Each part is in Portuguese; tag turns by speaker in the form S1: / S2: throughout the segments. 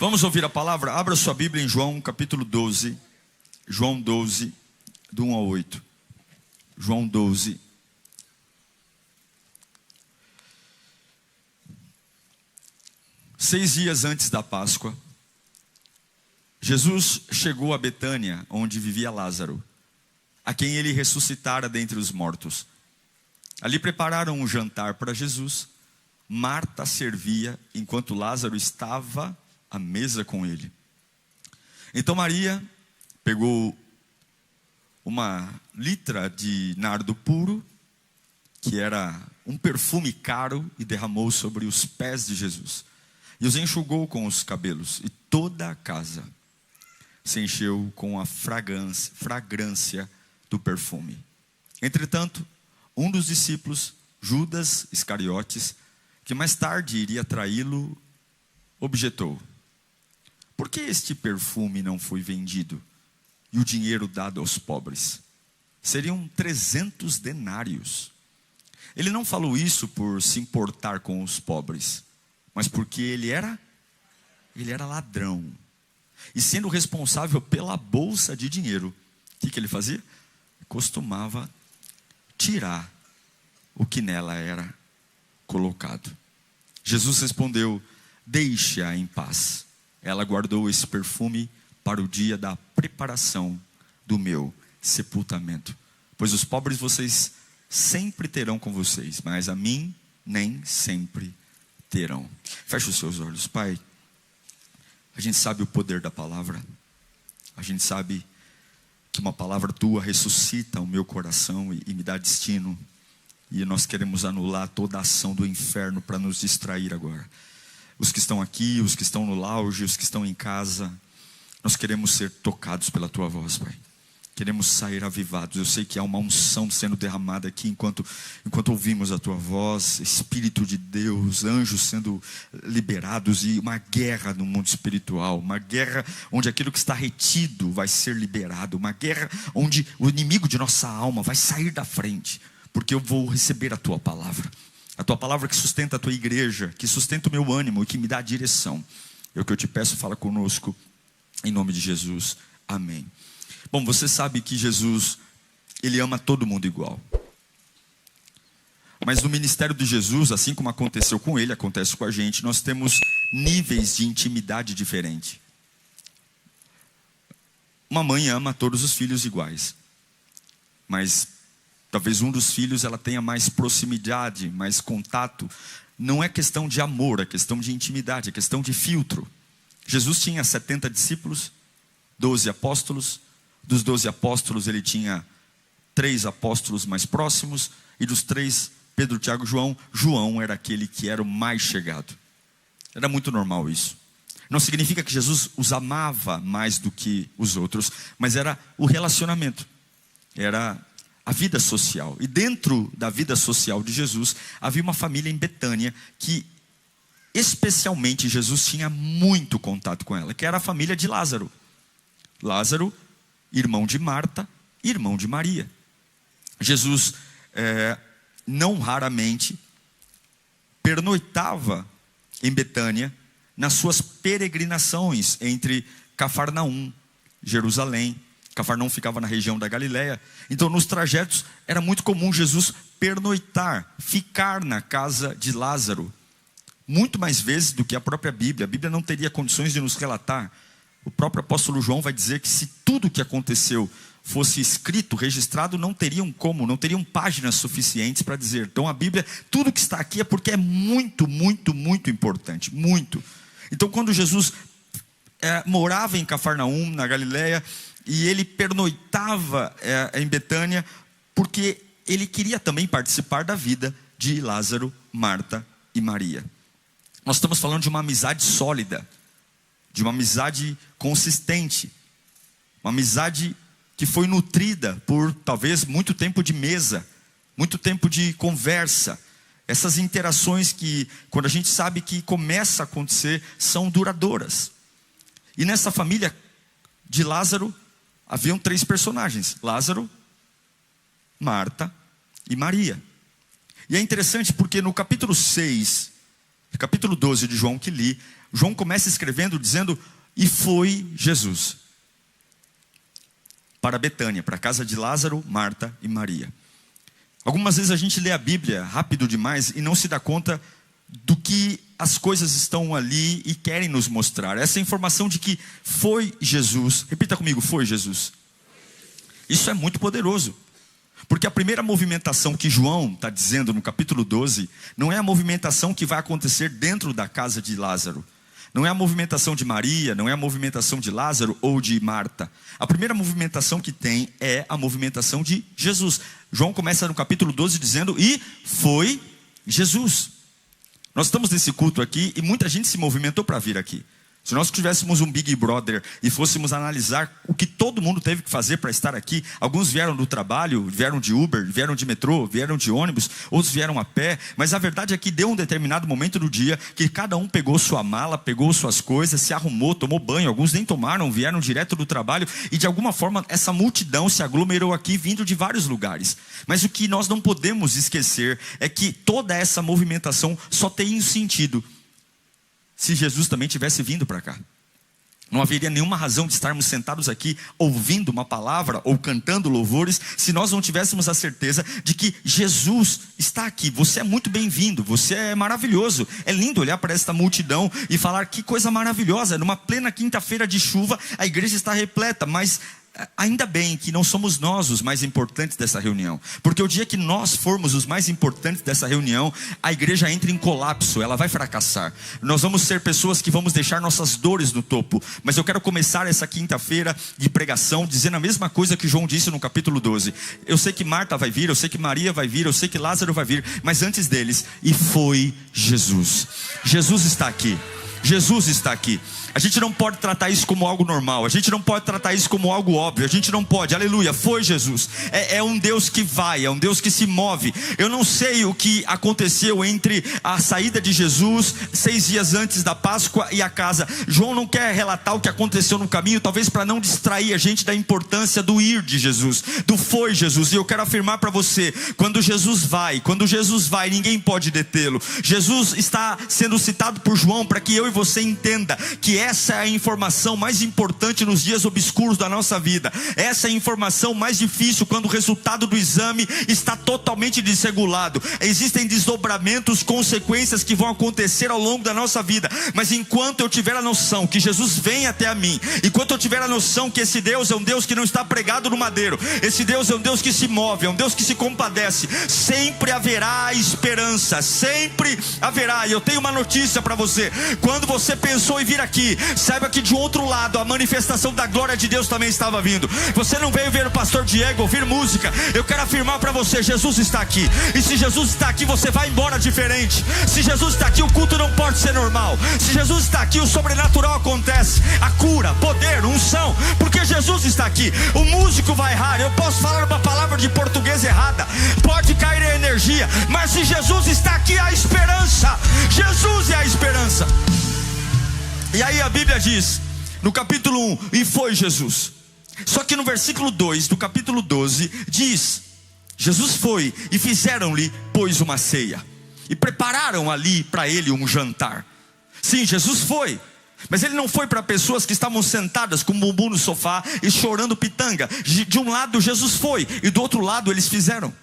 S1: Vamos ouvir a palavra? Abra sua Bíblia em João capítulo 12. João 12, do 1 ao 8. João 12. Seis dias antes da Páscoa, Jesus chegou a Betânia, onde vivia Lázaro, a quem ele ressuscitara dentre os mortos. Ali prepararam um jantar para Jesus. Marta servia, enquanto Lázaro estava à mesa com ele. Então Maria pegou uma litra de nardo puro, que era um perfume caro, e derramou sobre os pés de Jesus, e os enxugou com os cabelos, e toda a casa se encheu com a fragrância do perfume. Entretanto, um dos discípulos, Judas Iscariotes, que mais tarde iria traí-lo, objetou: por que este perfume não foi vendido e o dinheiro dado aos pobres? Seriam 300 denários. Ele não falou isso por se importar com os pobres, mas porque ele era ladrão. E sendo responsável pela bolsa de dinheiro, o que ele fazia? Costumava tirar o que nela era colocado. Jesus respondeu: deixe-a em paz. Ela guardou esse perfume para o dia da preparação do meu sepultamento. Pois os pobres vocês sempre terão com vocês, mas a mim nem sempre terão. Feche os seus olhos. Pai, a gente sabe o poder da palavra. A gente sabe que uma palavra tua ressuscita o meu coração e me dá destino. E nós queremos anular toda a ação do inferno para nos distrair agora. Os que estão aqui, os que estão no lounge, os que estão em casa, nós queremos ser tocados pela tua voz, Pai. Queremos sair avivados. Eu sei que há uma unção sendo derramada aqui enquanto ouvimos a tua voz, Espírito de Deus, anjos sendo liberados, e uma guerra no mundo espiritual, uma guerra onde aquilo que está retido vai ser liberado, uma guerra onde o inimigo de nossa alma vai sair da frente, porque eu vou receber a tua palavra que sustenta a tua igreja, que sustenta o meu ânimo e que me dá a direção. É o que eu te peço, fala conosco, em nome de Jesus, amém. Bom, você sabe que Jesus, ele ama todo mundo igual. Mas no ministério de Jesus, assim como aconteceu com ele, acontece com a gente, nós temos níveis de intimidade diferentes. Uma mãe ama todos os filhos iguais, mas talvez um dos filhos ela tenha mais proximidade, mais contato. Não é questão de amor, é questão de intimidade, é questão de filtro. Jesus tinha 70 discípulos, 12 apóstolos. Dos 12 apóstolos ele tinha 3 apóstolos mais próximos, e dos 3, Pedro, Tiago e João, João era aquele que era o mais chegado. Era muito normal isso. Não significa que Jesus os amava mais do que os outros, mas era o relacionamento, era a vida social. E dentro da vida social de Jesus, havia uma família em Betânia que especialmente Jesus tinha muito contato com ela, que era a família de Lázaro. Lázaro, irmão de Marta, irmão de Maria. Jesus não raramente pernoitava em Betânia nas suas peregrinações entre Cafarnaum, Jerusalém. Cafarnaum ficava na região da Galileia. Então nos trajetos era muito comum Jesus pernoitar, ficar na casa de Lázaro, muito mais vezes do que a própria Bíblia. A Bíblia não teria condições de nos relatar. O próprio apóstolo João vai dizer que se tudo o que aconteceu fosse escrito, registrado, não teriam páginas suficientes para dizer. Então a Bíblia, tudo que está aqui é porque é muito, muito, muito importante, muito. Então quando Jesus morava em Cafarnaum, na Galileia, e ele pernoitava em Betânia, porque ele queria também participar da vida de Lázaro, Marta e Maria. Nós estamos falando de uma amizade sólida, de uma amizade consistente, uma amizade que foi nutrida por talvez muito tempo de mesa, muito tempo de conversa. Essas interações que, quando a gente sabe que começa a acontecer, são duradouras. E nessa família de Lázaro, haviam 3 personagens: Lázaro, Marta e Maria. E é interessante porque no capítulo 6, capítulo 12 de João que li, João começa escrevendo dizendo: e foi Jesus para Betânia, para a casa de Lázaro, Marta e Maria. Algumas vezes a gente lê a Bíblia rápido demais e não se dá conta do que as coisas estão ali e querem nos mostrar. Essa informação de que foi Jesus, repita comigo, foi Jesus. Isso é muito poderoso, porque a primeira movimentação que João está dizendo no capítulo 12, não é a movimentação que vai acontecer dentro da casa de Lázaro. Não é a movimentação de Maria, não é a movimentação de Lázaro ou de Marta. A primeira movimentação que tem é a movimentação de Jesus. João começa no capítulo 12 dizendo: e foi Jesus. Nós estamos nesse culto aqui e muita gente se movimentou para vir aqui. Se nós tivéssemos um Big Brother e fôssemos analisar o que todo mundo teve que fazer para estar aqui, alguns vieram do trabalho, vieram de Uber, vieram de metrô, vieram de ônibus, outros vieram a pé, mas a verdade é que deu um determinado momento do dia que cada um pegou sua mala, pegou suas coisas, se arrumou, tomou banho, alguns nem tomaram, vieram direto do trabalho e de alguma forma essa multidão se aglomerou aqui vindo de vários lugares. Mas o que nós não podemos esquecer é que toda essa movimentação só tem sentido se Jesus também tivesse vindo para cá. Não haveria nenhuma razão de estarmos sentados aqui ouvindo uma palavra ou cantando louvores se nós não tivéssemos a certeza de que Jesus está aqui. Você é muito bem-vindo, você é maravilhoso. É lindo olhar para esta multidão e falar: que coisa maravilhosa. Numa plena quinta-feira de chuva, a igreja está repleta, mas ainda bem que não somos nós os mais importantes dessa reunião, porque o dia que nós formos os mais importantes dessa reunião, a igreja entra em colapso, ela vai fracassar. Nós vamos ser pessoas que vamos deixar nossas dores no topo. Mas eu quero começar essa quinta-feira de pregação dizendo a mesma coisa que João disse no capítulo 12. Eu sei que Marta vai vir, eu sei que Maria vai vir, eu sei que Lázaro vai vir, mas antes deles, e foi Jesus. Jesus está aqui. Jesus está aqui. A gente não pode tratar isso como algo normal. A gente não pode tratar isso como algo óbvio. A gente não pode, aleluia, foi Jesus. É um Deus que vai, é um Deus que se move. Eu não sei o que aconteceu entre a saída de Jesus 6 dias antes da Páscoa e a casa. João não quer relatar o que aconteceu no caminho, talvez para não distrair a gente da importância do ir de Jesus, do foi Jesus. E eu quero afirmar para você, quando Jesus vai, ninguém pode detê-lo. Jesus está sendo citado por João para que eu e você entenda que essa é a informação mais importante nos dias obscuros da nossa vida. Essa é a informação mais difícil quando o resultado do exame está totalmente desregulado. Existem desdobramentos, consequências que vão acontecer ao longo da nossa vida. Mas enquanto eu tiver a noção que Jesus vem até a mim, enquanto eu tiver a noção que esse Deus é um Deus que não está pregado no madeiro, esse Deus é um Deus que se move, é um Deus que se compadece, sempre haverá esperança, sempre haverá. E eu tenho uma notícia para você: quando você pensou em vir aqui, saiba que de outro lado a manifestação da glória de Deus também estava vindo. Você não veio ver o pastor Diego ouvir música. Eu quero afirmar para você: Jesus está aqui. E se Jesus está aqui, você vai embora diferente. Se Jesus está aqui, o culto não pode ser normal. Se Jesus está aqui, o sobrenatural acontece. A cura, poder, unção, porque Jesus está aqui. O músico vai errar, eu posso falar uma palavra de português errada, pode cair a energia, mas se Jesus está aqui, há esperança. Jesus é a esperança. E aí a Bíblia diz, no capítulo 1, e foi Jesus. Só que no versículo 2 do capítulo 12, diz: Jesus foi e fizeram-lhe, pois, uma ceia. E prepararam ali para ele um jantar. Sim, Jesus foi. Mas ele não foi para pessoas que estavam sentadas com o bumbum no sofá e chorando pitanga. De um lado Jesus foi, e do outro lado eles fizeram.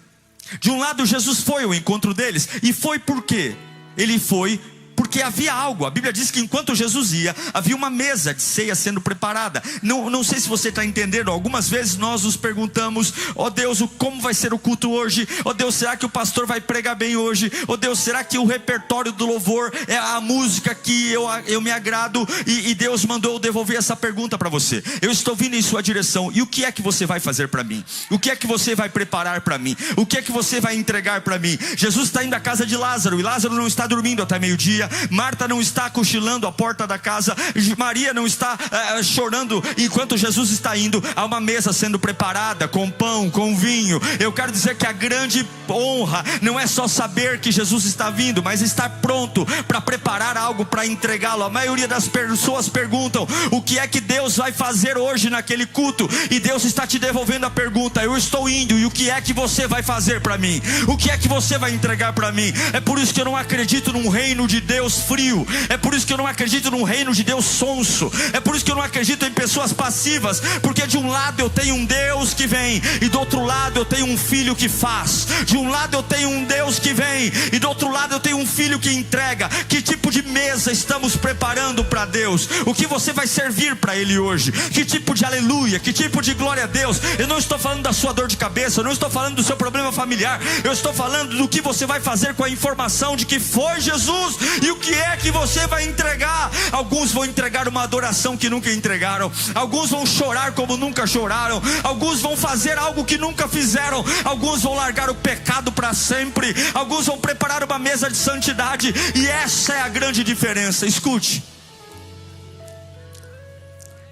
S1: De um lado Jesus foi ao encontro deles. E foi por quê? Ele foi porque havia algo. A Bíblia diz que enquanto Jesus ia, havia uma mesa de ceia sendo preparada. Não sei se você está entendendo. Algumas vezes nós nos perguntamos: ó Deus, como vai ser o culto hoje? Ó Deus, será que o pastor vai pregar bem hoje? Ó Deus, será que o repertório do louvor é a música que eu me agrado? E Deus mandou eu devolver essa pergunta para você. Eu estou vindo em sua direção, e o que é que você vai fazer para mim? O que é que você vai preparar para mim? O que é que você vai entregar para mim? Jesus está indo à casa de Lázaro, e Lázaro não está dormindo até meio-dia. Marta não está cochilando à porta da casa. Maria não está chorando enquanto Jesus está indo. Há uma mesa sendo preparada com pão, com vinho. Eu quero dizer que a grande honra não é só saber que Jesus está vindo, mas estar pronto para preparar algo para entregá-lo. A maioria das pessoas perguntam: o que é que Deus vai fazer hoje naquele culto? E Deus está te devolvendo a pergunta: eu estou indo, e o que é que você vai fazer para mim? O que é que você vai entregar para mim? É por isso que eu não acredito num reino de Deus Deus frio. É por isso que eu não acredito num reino de Deus sonso. É por isso que eu não acredito em pessoas passivas. Porque de um lado eu tenho um Deus que vem, e do outro lado eu tenho um filho que faz. De um lado eu tenho um Deus que vem, e do outro lado eu tenho um filho que entrega. Que tipo de mesa estamos preparando para Deus? O que você vai servir para Ele hoje? Que tipo de aleluia, que tipo de glória a Deus? Eu não estou falando da sua dor de cabeça, eu não estou falando do seu problema familiar, eu estou falando do que você vai fazer com a informação de que foi Jesus, e o que é que você vai entregar. Alguns vão entregar uma adoração que nunca entregaram, alguns vão chorar como nunca choraram, alguns vão fazer algo que nunca fizeram, alguns vão largar o pecado para sempre, alguns vão preparar uma mesa de santidade. E essa é a grande diferença. Escute,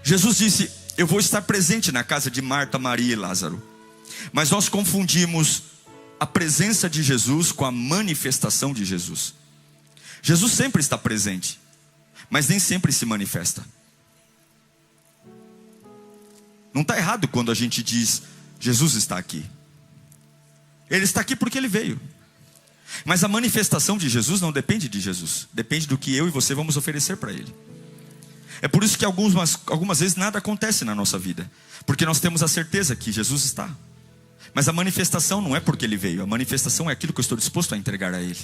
S1: Jesus disse: eu vou estar presente na casa de Marta, Maria e Lázaro. Mas nós confundimos a presença de Jesus com a manifestação de Jesus. Jesus sempre está presente, mas nem sempre se manifesta. Não está errado quando a gente diz: Jesus está aqui. Ele está aqui porque Ele veio. Mas a manifestação de Jesus não depende de Jesus, depende do que eu e você vamos oferecer para Ele. É por isso que algumas vezes nada acontece na nossa vida, porque nós temos a certeza que Jesus está. Mas a manifestação não é porque Ele veio, a manifestação é aquilo que eu estou disposto a entregar a Ele.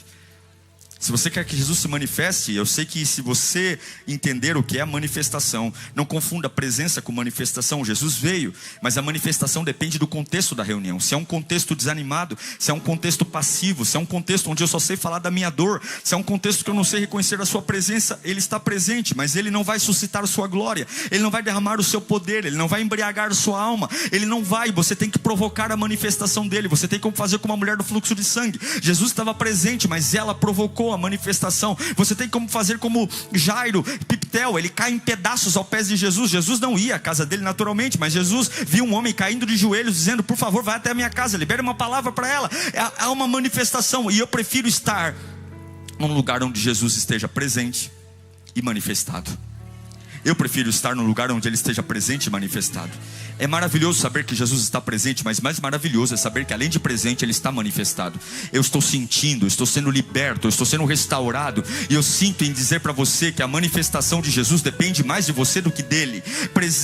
S1: Se você quer que Jesus se manifeste, eu sei que se você entender o que é a manifestação, não confunda presença com manifestação. Jesus veio, mas a manifestação depende do contexto da reunião. Se é um contexto desanimado, se é um contexto passivo, se é um contexto onde eu só sei falar da minha dor, se é um contexto que eu não sei reconhecer a sua presença, Ele está presente, mas Ele não vai suscitar a sua glória, Ele não vai derramar o seu poder, Ele não vai embriagar a sua alma, Ele não vai. Você tem que provocar a manifestação dEle. Você tem como fazer com uma mulher do fluxo de sangue. Jesus estava presente, mas ela provocou a manifestação. Você tem como fazer como Jairo, Piptel, ele cai em pedaços aos pés de Jesus. Jesus não ia à casa dele naturalmente, mas Jesus viu um homem caindo de joelhos dizendo: por favor, vai até a minha casa, libere uma palavra para ela. Há uma manifestação, e eu prefiro estar num lugar onde Jesus esteja presente e manifestado. Eu prefiro estar num lugar onde Ele esteja presente e manifestado. É maravilhoso saber que Jesus está presente, mas mais maravilhoso é saber que além de presente, Ele está manifestado. Eu estou sentindo, eu estou sendo liberto, eu estou sendo restaurado, e eu sinto em dizer para você que a manifestação de Jesus depende mais de você do que dele.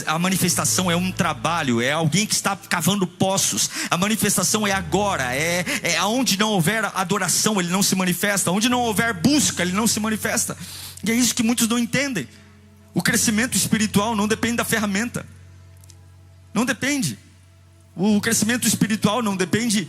S1: A manifestação é um trabalho, é alguém que está cavando poços. A manifestação é agora, é onde não houver adoração, Ele não se manifesta. Onde não houver busca, Ele não se manifesta. E é isso que muitos não entendem. O crescimento espiritual não depende da ferramenta. Não depende. O crescimento espiritual não depende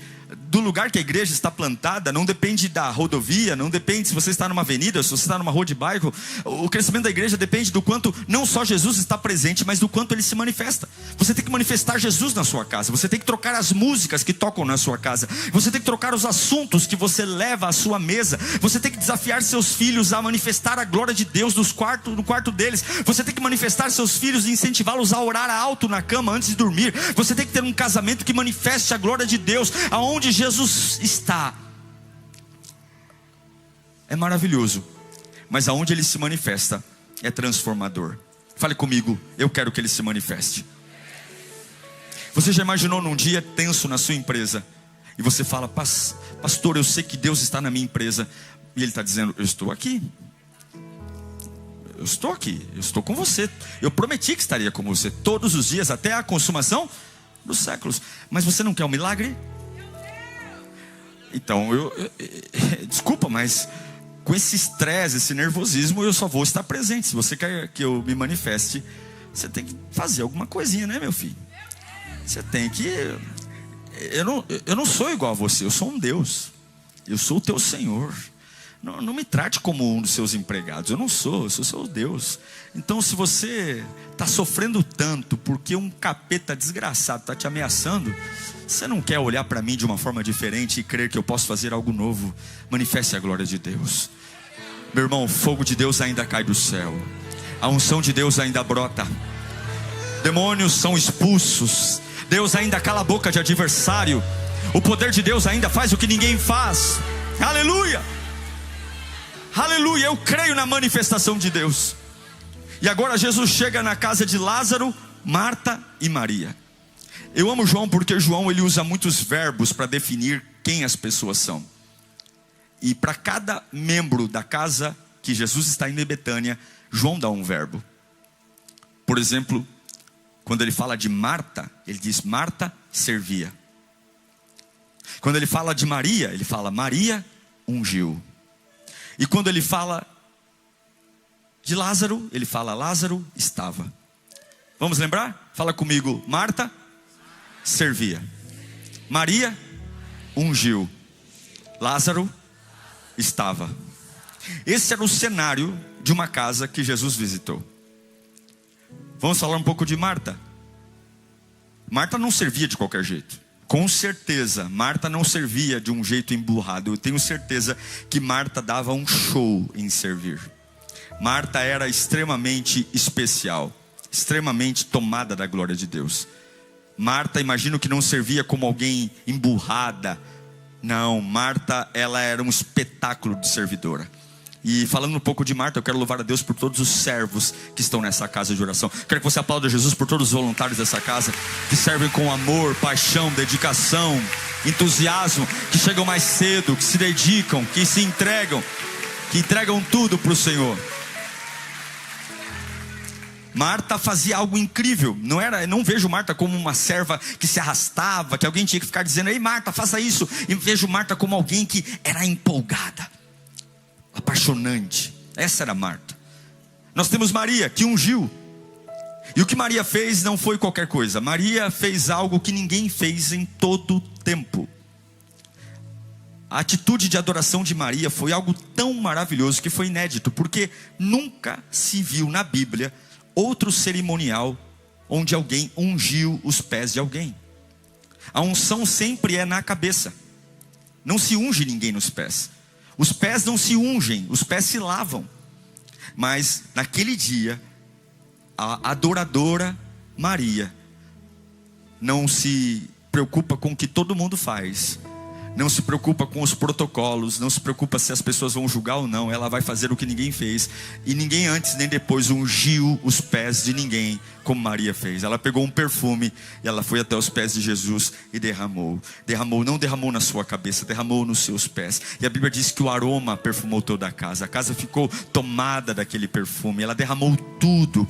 S1: do lugar que a igreja está plantada, não depende da rodovia, não depende se você está numa avenida, se você está numa rua de bairro. O crescimento da igreja depende do quanto não só Jesus está presente, mas do quanto Ele se manifesta. Você tem que manifestar Jesus na sua casa. Você tem que trocar as músicas que tocam na sua casa. Você tem que trocar os assuntos que você leva à sua mesa. Você tem que desafiar seus filhos a manifestar a glória de Deus no quarto deles. Você tem que manifestar seus filhos e incentivá-los a orar alto na cama antes de dormir. Você tem que ter um casamento que manifeste a glória de Deus aonde Jesus está. É maravilhoso, mas aonde Ele se manifesta é transformador. Fale comigo: eu quero que Ele se manifeste. Você já imaginou num dia tenso na sua empresa e você fala: pastor, eu sei que Deus está na minha empresa, e Ele está dizendo: eu estou aqui, eu estou aqui, eu estou com você, eu prometi que estaria com você todos os dias até a consumação dos séculos. Mas você não quer um milagre? Então, desculpa, mas com esse estresse, esse nervosismo, eu só vou estar presente. Se você quer que eu me manifeste, você tem que fazer alguma coisinha, né, meu filho? Você tem que... Eu não sou igual a você, eu sou um Deus. Eu sou o teu Senhor. Não me trate como um dos seus empregados. Eu sou seu Deus. Então, se você está sofrendo tanto porque um capeta desgraçado está te ameaçando, você não quer olhar para mim de uma forma diferente e crer que eu posso fazer algo novo? Manifeste a glória de Deus. Meu irmão, o fogo de Deus ainda cai do céu. A unção de Deus ainda brota. Demônios são expulsos. Deus ainda cala a boca de adversário. O poder de Deus ainda faz o que ninguém faz. Aleluia! Aleluia, eu creio na manifestação de Deus. E agora Jesus chega na casa de Lázaro, Marta e Maria. Eu amo João porque João ele usa muitos verbos para definir quem as pessoas são. E para cada membro da casa que Jesus está indo em Betânia, João dá um verbo. Por exemplo, quando ele fala de Marta, ele diz: Marta servia. Quando ele fala de Maria, ele fala: Maria ungiu. E quando ele fala de Lázaro, ele fala: Lázaro estava. Vamos lembrar? Fala comigo. Marta servia. Maria ungiu. Lázaro estava. Esse era o cenário de uma casa que Jesus visitou. Vamos falar um pouco de Marta. Marta não servia de qualquer jeito. Com certeza, Marta não servia de um jeito emburrado. Eu tenho certeza que Marta dava um show em servir. Marta era extremamente especial, extremamente tomada da glória de Deus. Marta, imagino que não servia como alguém emburrada. Não, Marta, ela era um espetáculo de servidora. E falando um pouco de Marta, eu quero louvar a Deus por todos os servos que estão nessa casa de oração. Quero que você aplaude a Jesus por todos os voluntários dessa casa, que servem com amor, paixão, dedicação, entusiasmo, que chegam mais cedo, que se dedicam, que se entregam, que entregam tudo para o Senhor. Marta fazia algo incrível. Não vejo Marta como uma serva que se arrastava, que alguém tinha que ficar dizendo: ei Marta, faça isso. E vejo Marta como alguém que era empolgada, apaixonante. Essa era Marta. Nós temos Maria, que ungiu. E o que Maria fez não foi qualquer coisa. Maria fez algo que ninguém fez em todo o tempo. A atitude de adoração de Maria foi algo tão maravilhoso que foi inédito, porque nunca se viu na Bíblia outro cerimonial onde alguém ungiu os pés de alguém. A unção sempre é na cabeça. Não se unge ninguém nos pés. Os pés não se ungem, os pés se lavam. Mas naquele dia, a adoradora Maria não se preocupa com o que todo mundo faz, não se preocupa com os protocolos, não se preocupa se as pessoas vão julgar ou não. Ela vai fazer o que ninguém fez. E ninguém antes nem depois ungiu os pés de ninguém como Maria fez. Ela pegou um perfume e ela foi até os pés de Jesus e derramou. Não derramou na sua cabeça, derramou nos seus pés. E a Bíblia diz que o aroma perfumou toda a casa. A casa ficou tomada daquele perfume. Ela derramou tudo.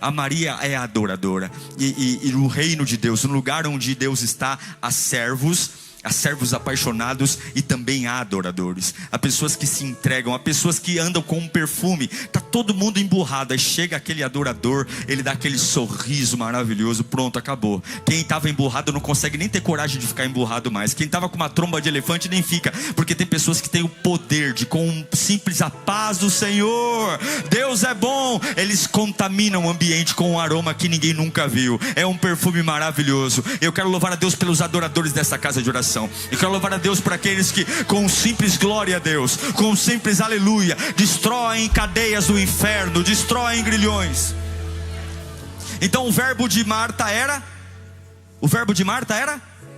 S1: A Maria é a adoradora. E no reino de Deus, no lugar onde Deus está, há servos apaixonados e também há adoradores. Há pessoas que se entregam, há pessoas que andam com um perfume. Está todo mundo emburrado, aí chega aquele adorador, ele dá aquele sorriso maravilhoso. Pronto, acabou. Quem estava emburrado não consegue nem ter coragem de ficar emburrado mais. Quem estava com uma tromba de elefante nem fica. Porque tem pessoas que têm o poder de, com um simples a paz do Senhor, Deus é bom, eles contaminam o ambiente com um aroma que ninguém nunca viu. É um perfume maravilhoso. Eu quero louvar a Deus pelos adoradores dessa casa de oração. Eu quero louvar a Deus por aqueles que, com um simples glória a Deus, com um simples aleluia, destroem cadeias do inferno, destroem grilhões. Então o verbo de Marta era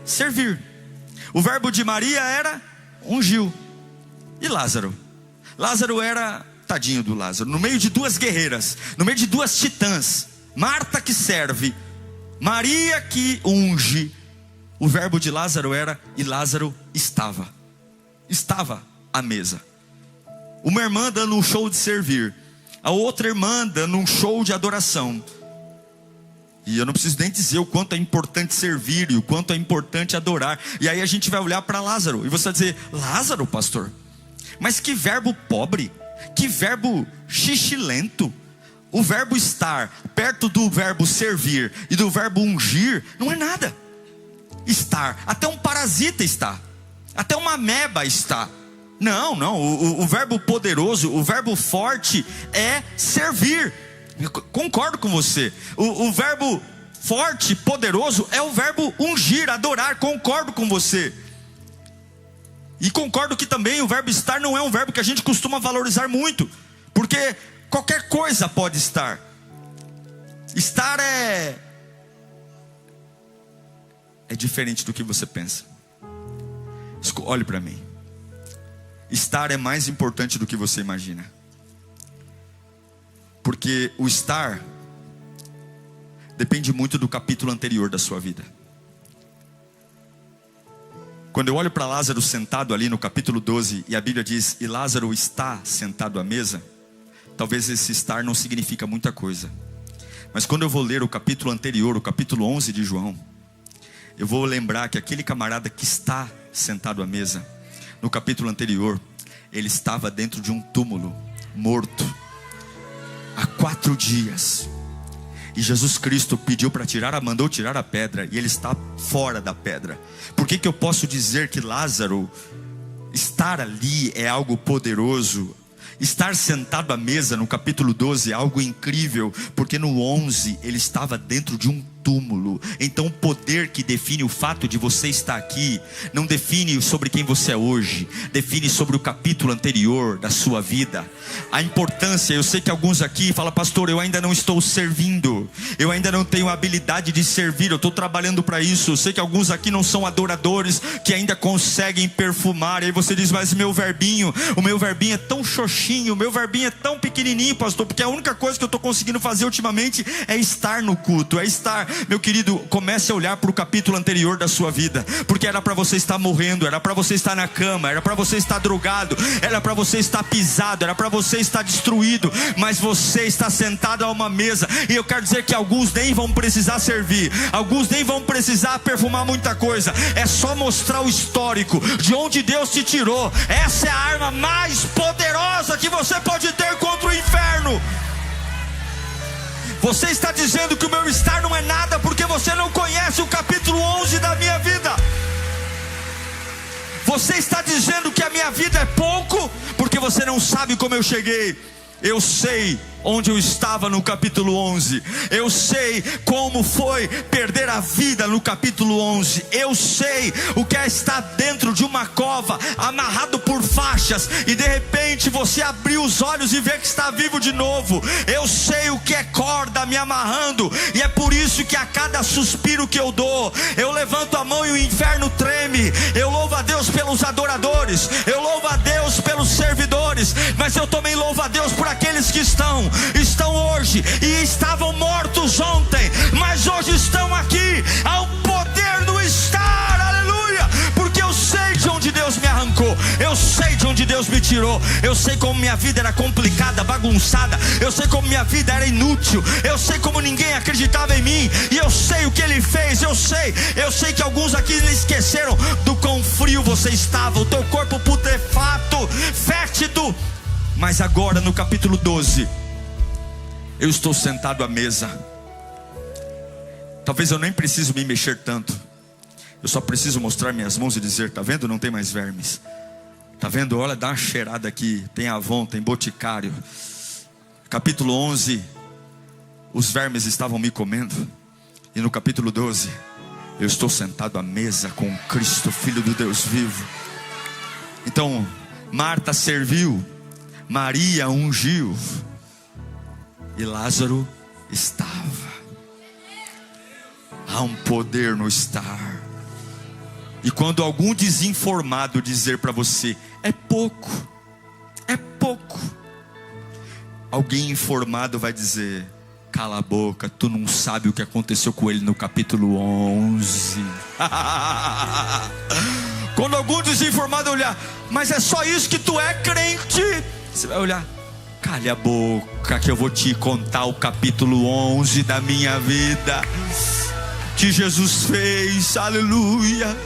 S1: servir. O verbo de Maria era ungiu. E Lázaro? Lázaro era, tadinho do Lázaro, no meio de duas guerreiras, no meio de duas titãs. Marta que serve, Maria que unge. O verbo de Lázaro era: e Lázaro estava à mesa. Uma irmã dando um show de servir, a outra irmã dando um show de adoração. E eu não preciso nem dizer o quanto é importante servir e o quanto é importante adorar. E aí a gente vai olhar para Lázaro e você vai dizer: Lázaro, pastor, mas que verbo pobre, que verbo xixilento. O verbo estar perto do verbo servir e do verbo ungir não é nada. Estar, até um parasita está, até uma ameba está. Não, o verbo poderoso, o verbo forte é servir. Eu concordo com você. O verbo forte, poderoso é o verbo ungir, adorar. Concordo com você. E concordo que também o verbo estar não é um verbo que a gente costuma valorizar muito, porque qualquer coisa pode estar. Estar é diferente do que você pensa. Olhe para mim. Estar é mais importante do que você imagina. Porque o estar depende muito do capítulo anterior da sua vida. Quando eu olho para Lázaro sentado ali no capítulo 12, e a Bíblia diz, e Lázaro está sentado à mesa, talvez esse estar não significa muita coisa. Mas quando eu vou ler o capítulo anterior, o capítulo 11 de João, eu vou lembrar que aquele camarada que está sentado à mesa, no capítulo anterior, ele estava dentro de um túmulo, morto, há 4 dias. E Jesus Cristo mandou tirar a pedra, e ele está fora da pedra. Por que eu posso dizer que Lázaro, estar ali é algo poderoso? Estar sentado à mesa no capítulo 12 é algo incrível, porque no 11 ele estava dentro de um túmulo. Então o poder que define o fato de você estar aqui não define sobre quem você é hoje, define sobre o capítulo anterior da sua vida. A importância, eu sei que alguns aqui falam, pastor, eu ainda não estou servindo, eu ainda não tenho a habilidade de servir, eu estou trabalhando para isso. Eu sei que alguns aqui não são adoradores, que ainda conseguem perfumar. E aí você diz, mas o meu verbinho é tão xoxinho, o meu verbinho é tão pequenininho, pastor, porque a única coisa que eu estou conseguindo fazer ultimamente é estar no culto, é estar. Meu querido, comece a olhar para o capítulo anterior da sua vida, porque era para você estar morrendo, era para você estar na cama, era para você estar drogado, era para você estar pisado, era para você estar destruído, mas você está sentado a uma mesa. E eu quero dizer que alguns nem vão precisar servir, alguns nem vão precisar perfumar muita coisa, é só mostrar o histórico de onde Deus te tirou. Essa é a arma mais poderosa que você pode ter contra o inferno. Você está dizendo que o meu estar não é nada, porque você não conhece o capítulo 11 da minha vida. Você está dizendo que a minha vida é pouco, porque você não sabe como eu cheguei. Eu sei onde eu estava no capítulo 11. Eu sei como foi perder a vida no capítulo 11. Eu sei o que é estar dentro de uma cova, amarrado por faixas, e de repente você abrir os olhos e ver que está vivo de novo. Eu sei o que é corda me amarrando, e é por isso que a cada suspiro que eu dou, eu levanto a mão e o inferno treme. Eu louvo a Deus pelos adoradores, eu louvo a Deus pelos servidores, mas eu também louvo a Deus por aqueles que estão hoje e estavam mortos ontem, mas hoje estão aqui. Há um poder no estar, aleluia, porque eu sei de onde Deus me arrancou, eu sei de onde Deus me tirou, eu sei como minha vida era complicada, bagunçada, eu sei como minha vida era inútil, eu sei como ninguém acreditava em mim, e eu sei o que Ele fez. Eu sei que alguns aqui esqueceram do quão frio você estava, o teu corpo putrefato, fétido. Mas agora no capítulo 12, eu estou sentado à mesa. Talvez eu nem preciso me mexer tanto, eu só preciso mostrar minhas mãos e dizer, tá vendo? Não tem mais vermes. Tá vendo? Olha, dá uma cheirada aqui, tem Avon, tem Boticário. Capítulo 11, os vermes estavam me comendo. E no capítulo 12, eu estou sentado à mesa com Cristo, Filho do Deus vivo. Então, Marta serviu, Maria ungiu, e Lázaro estava. Há um poder no estar. E quando algum desinformado dizer para você, é pouco, alguém informado vai dizer, cala a boca, tu não sabe o que aconteceu com ele no capítulo 11. Quando algum desinformado olhar, mas é só isso que tu é, crente? Você vai olhar, calha a boca que eu vou te contar o capítulo 11 da minha vida, que Jesus fez, aleluia.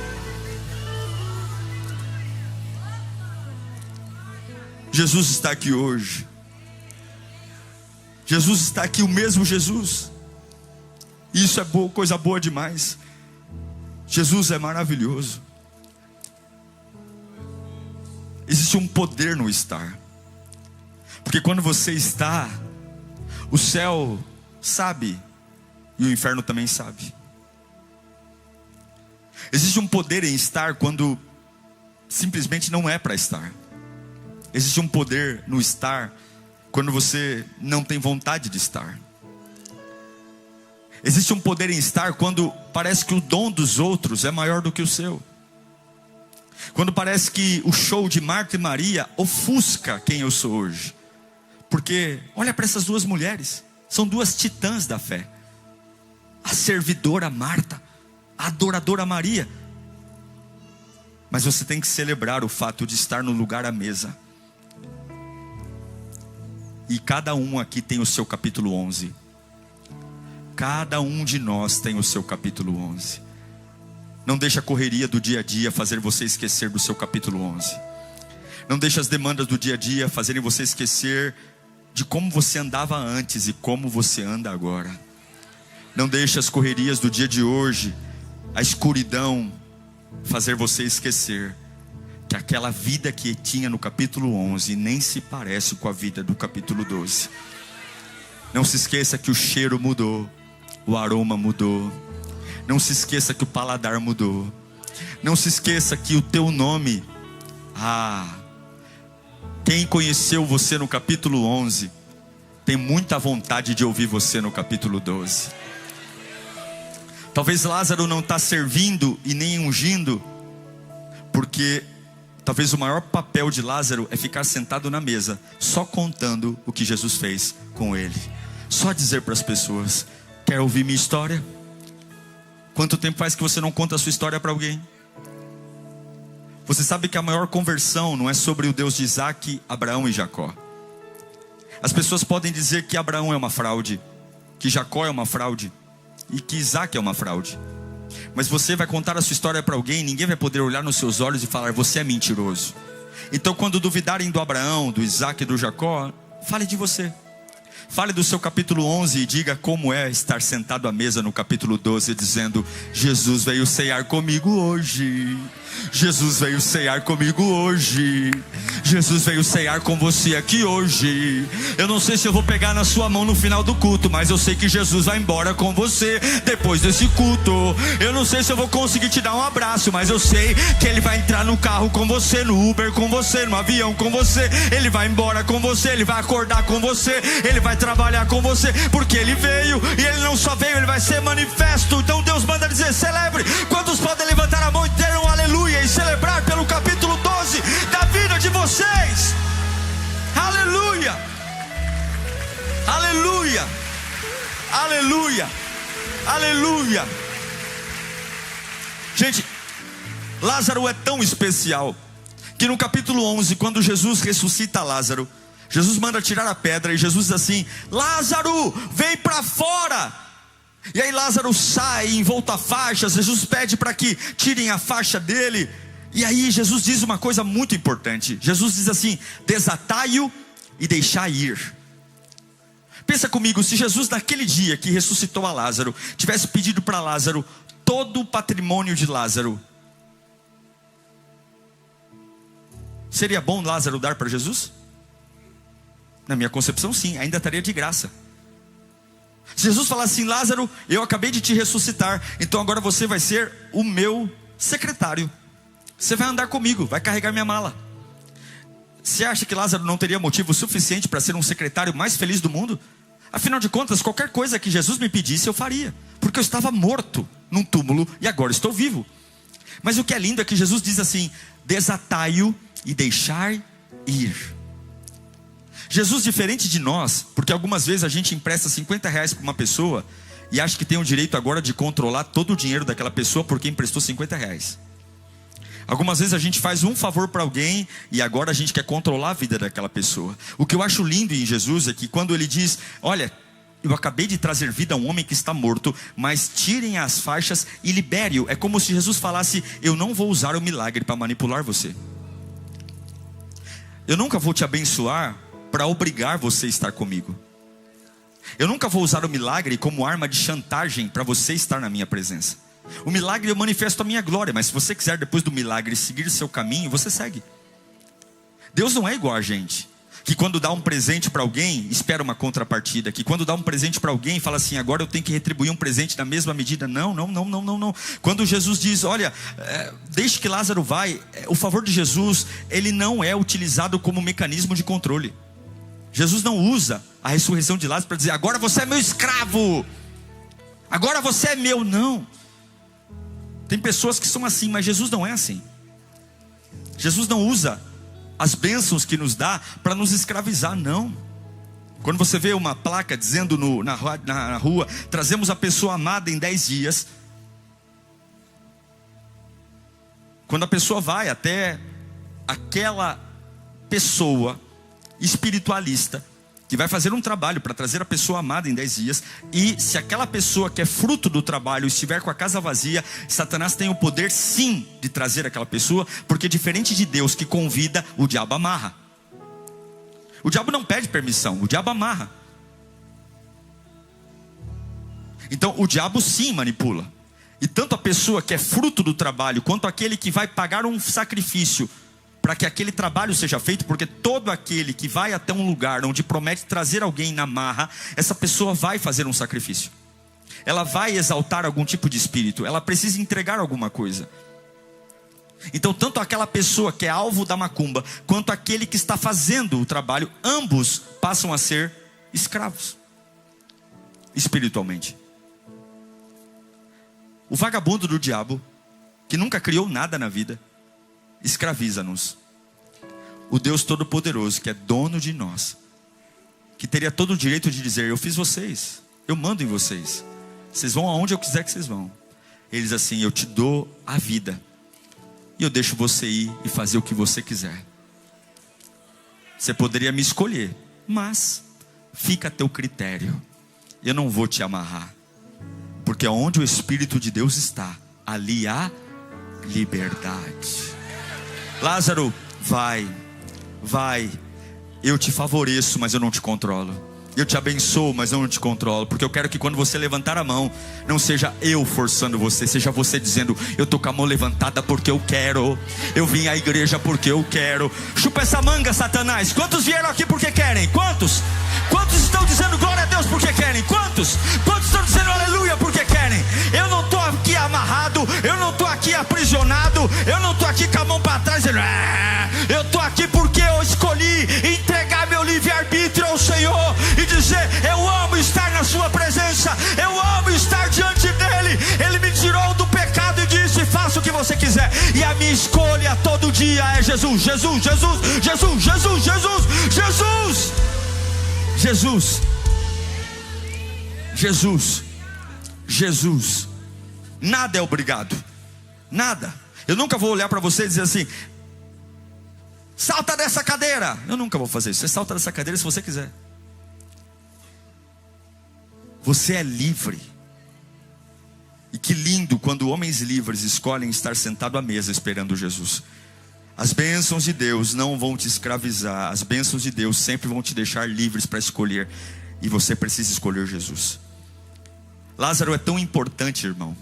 S1: Jesus está aqui hoje. Jesus está aqui, o mesmo Jesus. Isso é coisa boa demais. Jesus é maravilhoso. Existe um poder no estar. Porque quando você está, o céu sabe, e o inferno também sabe. Existe um poder em estar quando simplesmente não é para estar. Existe um poder no estar quando você não tem vontade de estar. Existe um poder em estar quando parece que o dom dos outros é maior do que o seu. Quando parece que o show de Marta e Maria ofusca quem eu sou hoje. Porque olha para essas duas mulheres, são duas titãs da fé. A servidora Marta, a adoradora Maria. Mas você tem que celebrar o fato de estar no lugar à mesa. E cada um aqui tem o seu capítulo 11. Cada um de nós tem o seu capítulo 11. Não deixe a correria do dia a dia fazer você esquecer do seu capítulo 11. Não deixe as demandas do dia a dia fazerem você esquecer de como você andava antes e como você anda agora. Não deixe as correrias do dia de hoje, a escuridão, fazer você esquecer que aquela vida que tinha no capítulo 11 nem se parece com a vida do capítulo 12. Não se esqueça que o cheiro mudou, o aroma mudou. Não se esqueça que o paladar mudou. Não se esqueça que o teu nome, quem conheceu você no capítulo 11 tem muita vontade de ouvir você no capítulo 12. Talvez Lázaro não está servindo e nem ungindo, porque talvez o maior papel de Lázaro é ficar sentado na mesa, só contando o que Jesus fez com ele. Só dizer para as pessoas: quer ouvir minha história? Quanto tempo faz que você não conta a sua história para alguém? Você sabe que a maior conversão não é sobre o Deus de Isaac, Abraão e Jacó. As pessoas podem dizer que Abraão é uma fraude, que Jacó é uma fraude e que Isaac é uma fraude. Mas você vai contar a sua história para alguém, ninguém vai poder olhar nos seus olhos e falar: você é mentiroso. Então, quando duvidarem do Abraão, do Isaac e do Jacó, fale de você. Fale do seu capítulo 11 e diga como é estar sentado à mesa no capítulo 12, dizendo: Jesus veio cear comigo hoje. Jesus veio cear comigo hoje. Jesus veio cear com você aqui hoje. Eu não sei se eu vou pegar na sua mão no final do culto, mas eu sei que Jesus vai embora com você depois desse culto. Eu não sei se eu vou conseguir te dar um abraço, mas eu sei que Ele vai entrar no carro com você, no Uber com você, no avião com você. Ele vai embora com você, Ele vai acordar com você, Ele vai trabalhar com você, porque Ele veio. E Ele não só veio, Ele vai ser manifesto. Então Deus manda dizer: celebre. Quantos podem levantar a mão e ter um aleluia e celebrar pelo capítulo 12 da vida de vocês? Aleluia, aleluia, aleluia, aleluia. Gente, Lázaro é tão especial que no capítulo 11, quando Jesus ressuscita Lázaro, Jesus manda tirar a pedra e Jesus diz assim: Lázaro, vem para fora. E aí Lázaro sai envolto a faixas. Jesus pede para que tirem a faixa dele. E aí Jesus diz uma coisa muito importante. Jesus diz assim: desatai-o e deixai ir. Pensa comigo, se Jesus naquele dia que ressuscitou a Lázaro tivesse pedido para Lázaro todo o patrimônio de Lázaro, seria bom Lázaro dar para Jesus? Na minha concepção, sim, ainda estaria de graça. Se Jesus falasse assim: Lázaro, eu acabei de te ressuscitar, então agora você vai ser o meu secretário. Você vai andar comigo, vai carregar minha mala. Você acha que Lázaro não teria motivo suficiente para ser um secretário mais feliz do mundo? Afinal de contas, qualquer coisa que Jesus me pedisse eu faria, porque eu estava morto num túmulo e agora estou vivo. Mas o que é lindo é que Jesus diz assim: desatai-o e deixai ir. Jesus, diferente de nós, porque algumas vezes a gente empresta R$50 para uma pessoa e acha que tem o direito agora de controlar todo o dinheiro daquela pessoa porque emprestou R$50. Algumas vezes a gente faz um favor para alguém e agora a gente quer controlar a vida daquela pessoa. O que eu acho lindo em Jesus é que quando Ele diz: olha, eu acabei de trazer vida a um homem que está morto, mas tirem as faixas e libere-o. É como se Jesus falasse: eu não vou usar o milagre para manipular você. Eu nunca vou te abençoar para obrigar você a estar comigo. Eu nunca vou usar o milagre como arma de chantagem para você estar na minha presença. O milagre eu manifesto a minha glória, mas se você quiser depois do milagre seguir seu caminho, você segue. Deus não é igual a gente, que quando dá um presente para alguém, espera uma contrapartida. Que quando dá um presente para alguém, fala assim: agora eu tenho que retribuir um presente na mesma medida. Não. Quando Jesus diz: olha, deixe que Lázaro vai, o favor de Jesus, ele não é utilizado como mecanismo de controle. Jesus não usa a ressurreição de Lázaro para dizer: agora você é meu escravo, agora você é meu. Não. Tem pessoas que são assim, mas Jesus não é assim. Jesus não usa as bênçãos que nos dá para nos escravizar, não. Quando você vê uma placa dizendo na rua: trazemos a pessoa amada em 10 dias. Quando a pessoa vai até aquela pessoa espiritualista, que vai fazer um trabalho para trazer a pessoa amada em 10 dias, e se aquela pessoa que é fruto do trabalho estiver com a casa vazia, Satanás tem o poder sim de trazer aquela pessoa, porque diferente de Deus que convida, o diabo amarra. O diabo não pede permissão, o diabo amarra. Então o diabo sim manipula. E tanto a pessoa que é fruto do trabalho, quanto aquele que vai pagar um sacrifício para que aquele trabalho seja feito, porque todo aquele que vai até um lugar onde promete trazer alguém na marra, essa pessoa vai fazer um sacrifício. Ela vai exaltar algum tipo de espírito, ela precisa entregar alguma coisa. Então tanto aquela pessoa que é alvo da macumba, quanto aquele que está fazendo o trabalho, ambos passam a ser escravos, espiritualmente. O vagabundo do diabo, que nunca criou nada na vida, escraviza-nos. O Deus Todo-Poderoso, que é dono de nós, que teria todo o direito de dizer: eu fiz vocês, eu mando em vocês, vocês vão aonde eu quiser que vocês vão. Ele diz assim: eu te dou a vida, e eu deixo você ir e fazer o que você quiser. Você poderia me escolher, mas fica a teu critério. Eu não vou te amarrar, porque onde o Espírito de Deus está, ali há liberdade. Lázaro, vai, eu te favoreço, mas eu não te controlo. Eu te abençoo, mas eu não te controlo, porque eu quero que quando você levantar a mão, não seja eu forçando você, seja você dizendo: eu estou com a mão levantada porque eu quero, eu vim à igreja porque eu quero. Chupa essa manga, Satanás. Quantos vieram aqui porque querem? Quantos? Quantos estão dizendo glória a Deus porque querem? Quantos? Quantos estão dizendo aleluia porque querem? Eu não estou aqui amarrado, eu não estou aqui aprisionado, eu não estou aqui com a mão para trás dizendo, eu estou aqui porque eu escolhi entregar meu livre-arbítrio ao Senhor e dizer: eu amo estar na sua presença, eu amo estar diante dele. Ele me tirou do pecado e disse: faça o que você quiser. E a minha escolha todo dia é Jesus, Jesus, Jesus, Jesus, Jesus, Jesus, Jesus, Jesus, Jesus, Jesus. Nada é obrigado, nada. Eu nunca vou olhar para você e dizer assim: salta dessa cadeira. Eu nunca vou fazer isso. Você salta dessa cadeira se você quiser. Você é livre. E que lindo quando homens livres escolhem estar sentado à mesa esperando Jesus. As bênçãos de Deus não vão te escravizar. As bênçãos de Deus sempre vão te deixar livres para escolher. E você precisa escolher Jesus. Lázaro é tão importante, irmão.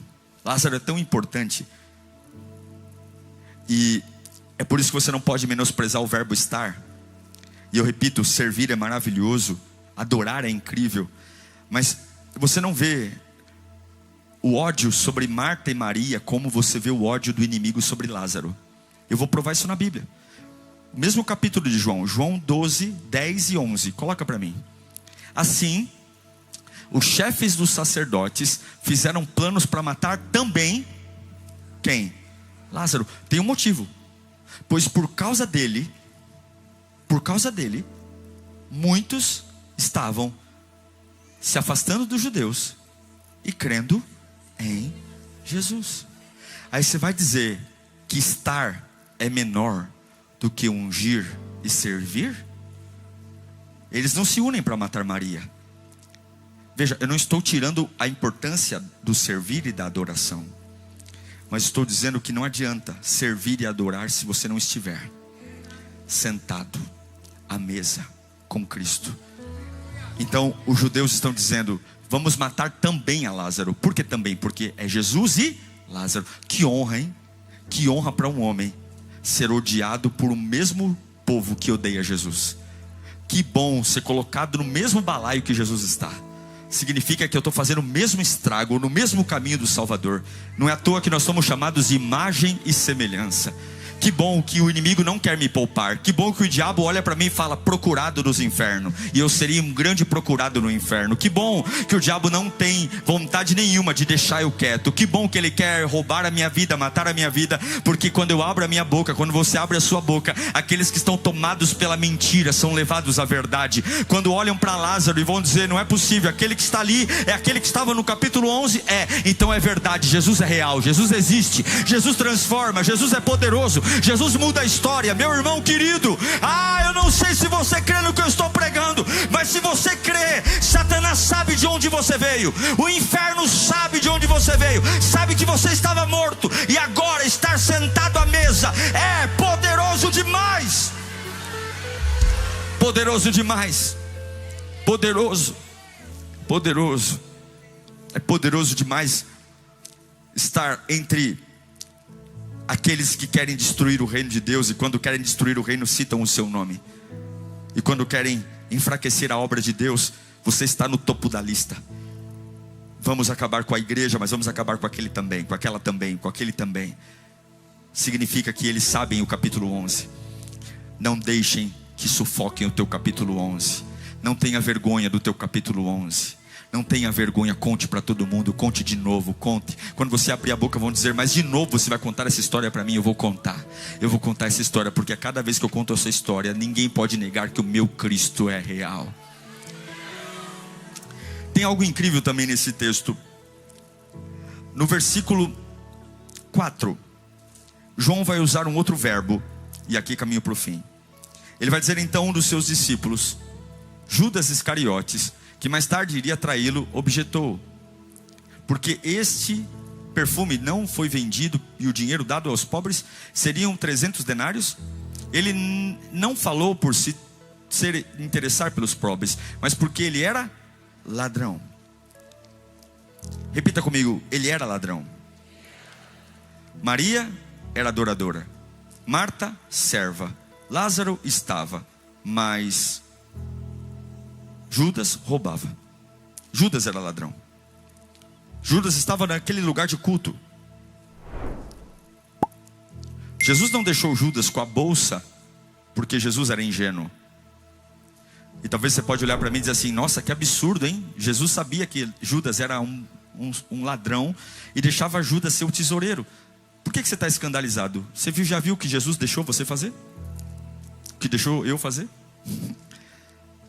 S1: Lázaro é tão importante. E é por isso que você não pode menosprezar o verbo estar. E eu repito, servir é maravilhoso, adorar é incrível, mas você não vê o ódio sobre Marta e Maria como você vê o ódio do inimigo sobre Lázaro. Eu vou provar isso na Bíblia. O mesmo capítulo de João, João 12, 10 e 11. Coloca para mim. Assim, os chefes dos sacerdotes fizeram planos para matar também quem? Lázaro. Tem um motivo. Pois por causa dele, muitos estavam se afastando dos judeus e crendo em Jesus. Aí você vai dizer que estar é menor do que ungir e servir? Eles não se unem para matar Maria. Veja, eu não estou tirando a importância do servir e da adoração, mas estou dizendo que não adianta servir e adorar se você não estiver sentado à mesa com Cristo. Então os judeus estão dizendo: vamos matar também a Lázaro. Por que também? Porque é Jesus e Lázaro. Que honra, hein? Que honra para um homem ser odiado por um mesmo povo que odeia Jesus. Que bom ser colocado no mesmo balaio que Jesus está. Significa que eu estou fazendo o mesmo estrago, no mesmo caminho do Salvador. Não é à toa que nós somos chamados de imagem e semelhança. Que bom que o inimigo não quer me poupar. Que bom que o diabo olha para mim e fala: procurado dos infernos, e eu seria um grande procurado no inferno. Que bom que o diabo não tem vontade nenhuma de deixar eu quieto. Que bom que ele quer roubar a minha vida, matar a minha vida, porque quando eu abro a minha boca, quando você abre a sua boca, aqueles que estão tomados pela mentira são levados à verdade. Quando olham para Lázaro e vão dizer: não é possível, aquele que está ali é aquele que estava no capítulo 11, então é verdade. Jesus é real, Jesus existe, Jesus transforma, Jesus é poderoso, Jesus muda a história. Meu irmão querido, eu não sei se você crê no que eu estou pregando, mas se você crê, Satanás sabe de onde você veio, o inferno sabe de onde você veio, sabe que você estava morto e agora estar sentado à mesa é poderoso demais. Poderoso demais. Poderoso. Poderoso. É poderoso demais estar entre aqueles que querem destruir o reino de Deus, e quando querem destruir o reino citam o seu nome, e quando querem enfraquecer a obra de Deus, você está no topo da lista. Vamos acabar com a igreja, mas vamos acabar com aquele também, com aquela também, com aquele também. Significa que eles sabem o capítulo 11. Não deixem que sufoquem o teu capítulo 11. Não tenha vergonha do teu capítulo 11. Não tenha vergonha, conte para todo mundo, conte de novo, conte. Quando você abrir a boca vão dizer: mas de novo você vai contar essa história para mim? Eu vou contar essa história, porque a cada vez que eu conto essa história, ninguém pode negar que o meu Cristo é real. Tem algo incrível também nesse texto. No versículo 4, João vai usar um outro verbo, e aqui caminho para o fim. Ele vai dizer então: um dos seus discípulos, Judas Iscariotes, que mais tarde iria traí-lo, objetou: porque este perfume não foi vendido e o dinheiro dado aos pobres seriam 300 denários? Ele não falou por se interessar pelos pobres, mas porque ele era ladrão. Repita comigo: ele era ladrão. Maria era adoradora, Marta serva, Lázaro estava, mas Judas roubava. Judas era ladrão. Judas estava naquele lugar de culto. Jesus não deixou Judas com a bolsa porque Jesus era ingênuo. E talvez você pode olhar para mim e dizer assim: nossa, que absurdo, hein? Jesus sabia que Judas era um ladrão e deixava Judas ser o tesoureiro. Por que você está escandalizado? Você já viu o que Jesus deixou você fazer? O que deixou eu fazer?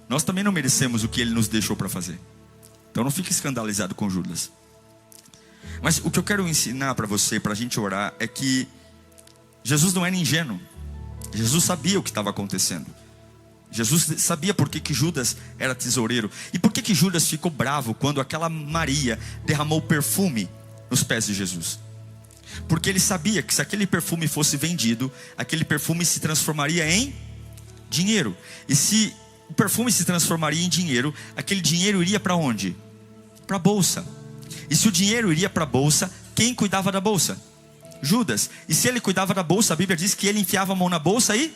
S1: Nós também não merecemos o que ele nos deixou para fazer. Então não fique escandalizado com Judas. Mas o que eu quero ensinar para você, para a gente orar, é que Jesus não era ingênuo. Jesus sabia o que estava acontecendo. Jesus sabia por que Judas era tesoureiro. E por que Judas ficou bravo quando aquela Maria derramou perfume nos pés de Jesus? Porque ele sabia que se aquele perfume fosse vendido, aquele perfume se transformaria em dinheiro. E se o perfume se transformaria em dinheiro, aquele dinheiro iria para onde? Para a bolsa. E se o dinheiro iria para a bolsa, quem cuidava da bolsa? Judas. E se ele cuidava da bolsa, a Bíblia diz que ele enfiava a mão na bolsa e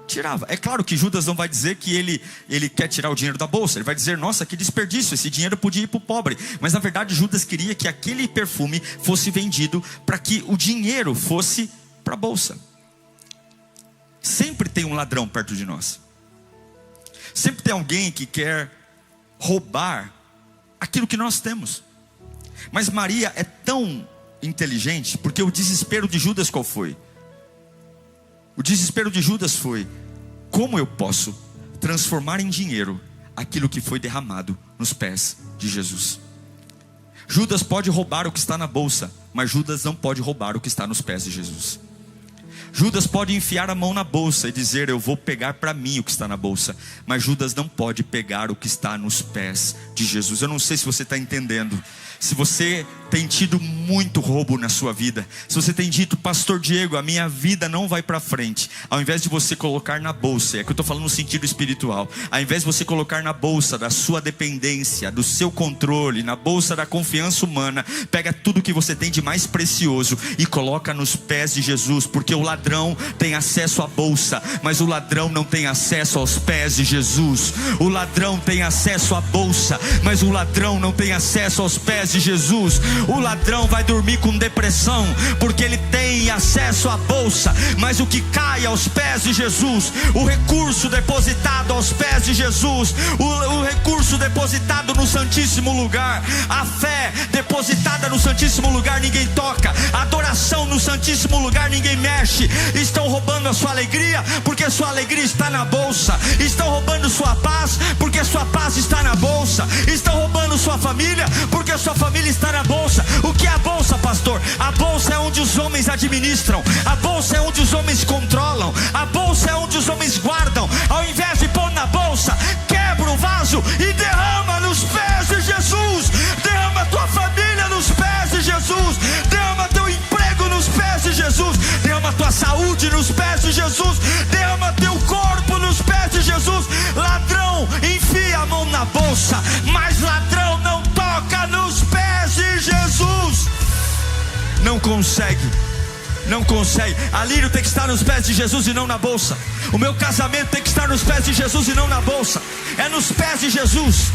S1: tirava. É claro que Judas não vai dizer que ele quer tirar o dinheiro da bolsa. Ele vai dizer: nossa, que desperdício, esse dinheiro podia ir para o pobre. Mas na verdade Judas queria que aquele perfume fosse vendido para que o dinheiro fosse para a bolsa. Sempre tem um ladrão perto de nós. Sempre tem alguém que quer roubar aquilo que nós temos. Mas Maria é tão inteligente, porque o desespero de Judas qual foi? O desespero de Judas foi: como eu posso transformar em dinheiro aquilo que foi derramado nos pés de Jesus? Judas pode roubar o que está na bolsa, mas Judas não pode roubar o que está nos pés de Jesus. Judas pode enfiar a mão na bolsa e dizer: eu vou pegar para mim o que está na bolsa, mas Judas não pode pegar o que está nos pés de Jesus. Eu não sei se você está entendendo. Se você tem tido muito roubo na sua vida, se você tem dito: pastor Diego, a minha vida não vai para frente, ao invés de você colocar na bolsa, é que eu estou falando no sentido espiritual, ao invés de você colocar na bolsa da sua dependência, do seu controle, na bolsa da confiança humana, pega tudo que você tem de mais precioso e coloca nos pés de Jesus, porque o ladrão ladrão tem acesso à bolsa, mas o ladrão não tem acesso aos pés de Jesus. O ladrão tem acesso à bolsa, mas o ladrão não tem acesso aos pés de Jesus. O ladrão vai dormir com depressão, porque ele tem acesso à bolsa, mas o que cai aos pés de Jesus, o recurso depositado aos pés de Jesus, o recurso depositado no Santíssimo Lugar, a fé depositada no Santíssimo Lugar, ninguém toca. A adoração no Santíssimo Lugar, ninguém mexe. Estão roubando a sua alegria, porque sua alegria está na bolsa. Estão roubando sua paz, porque sua paz está na bolsa. Estão roubando sua família, porque sua família está na bolsa. O que é a bolsa, pastor? A bolsa é onde os homens administram, a bolsa é onde os homens controlam, a bolsa é onde os homens guardam. Ao invés de pôr na bolsa, quebra o vaso e derrama nos pés de Jesus. Derrama tua família nos pés de Jesus. Derrama teu emprego nos pés de Jesus. Derrama tua saúde nos pés de Jesus. Derrama teu corpo nos pés de Jesus. Ladrão enfia a mão na bolsa, mas ladrão não toca nos pés de Jesus. Não consegue. Não consegue. A Lírio tem que estar nos pés de Jesus e não na bolsa. O meu casamento tem que estar nos pés de Jesus e não na bolsa. É nos pés de Jesus.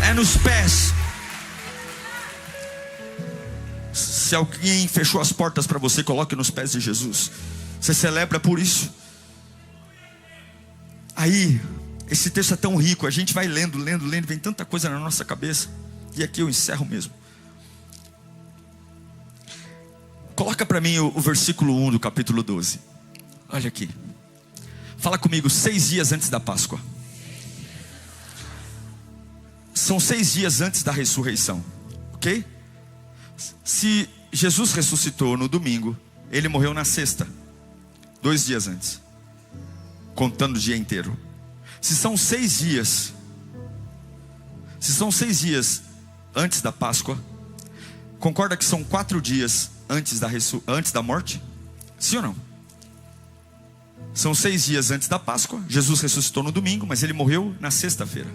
S1: É nos pés. Se alguém fechou as portas para você, coloque nos pés de Jesus. Você celebra por isso. Aí, esse texto é tão rico, a gente vai lendo, vem tanta coisa na nossa cabeça. E aqui eu encerro mesmo. Coloca para mim o versículo 1 do capítulo 12. Olha aqui. Fala comigo, 6 dias antes da Páscoa. São 6 dias antes da ressurreição, ok? Se Jesus ressuscitou no domingo, ele morreu na sexta, 2 dias antes, contando o dia inteiro. Se são 6 dias antes da Páscoa, concorda que são 4 dias antes da morte? Sim ou não? São 6 dias antes da Páscoa. Jesus ressuscitou no domingo, mas ele morreu na sexta-feira.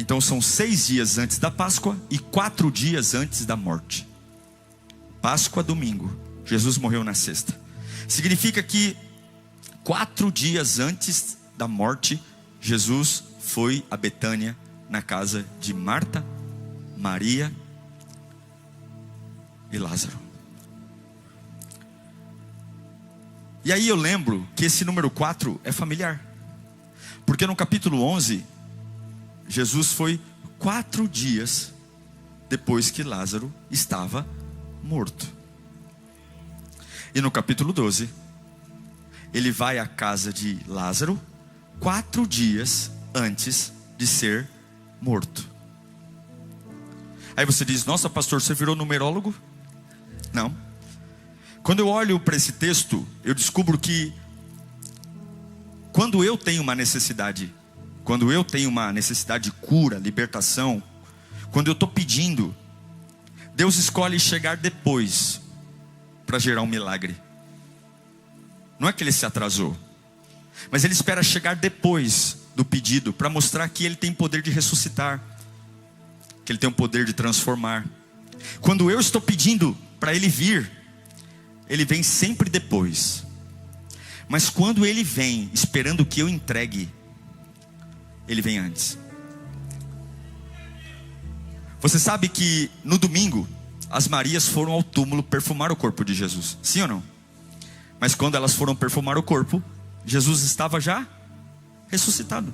S1: Então são 6 dias antes da Páscoa e 4 dias antes da morte. Páscoa, domingo. Jesus morreu na sexta. Significa que 4 dias antes da morte, Jesus foi a Betânia, na casa de Marta, Maria e Lázaro. E aí eu lembro que esse número 4 é familiar, porque no capítulo 11, Jesus foi 4 dias depois que Lázaro estava morto. E no capítulo 12, ele vai à casa de Lázaro 4 dias antes de ser morto. Aí você diz, nossa pastor, você virou numerólogo? Não. Quando eu olho para esse texto, eu descubro que quando eu tenho uma necessidade de cura, libertação, quando eu estou pedindo, Deus escolhe chegar depois para gerar um milagre. Não é que ele se atrasou, mas ele espera chegar depois do pedido para mostrar que ele tem poder de ressuscitar, que ele tem o poder de transformar. Quando eu estou pedindo para ele vir, ele vem sempre depois. Mas quando ele vem esperando que eu entregue, ele vem antes. Você sabe que no domingo as Marias foram ao túmulo perfumar o corpo de Jesus, sim ou não? Mas quando elas foram perfumar o corpo, Jesus estava já ressuscitado.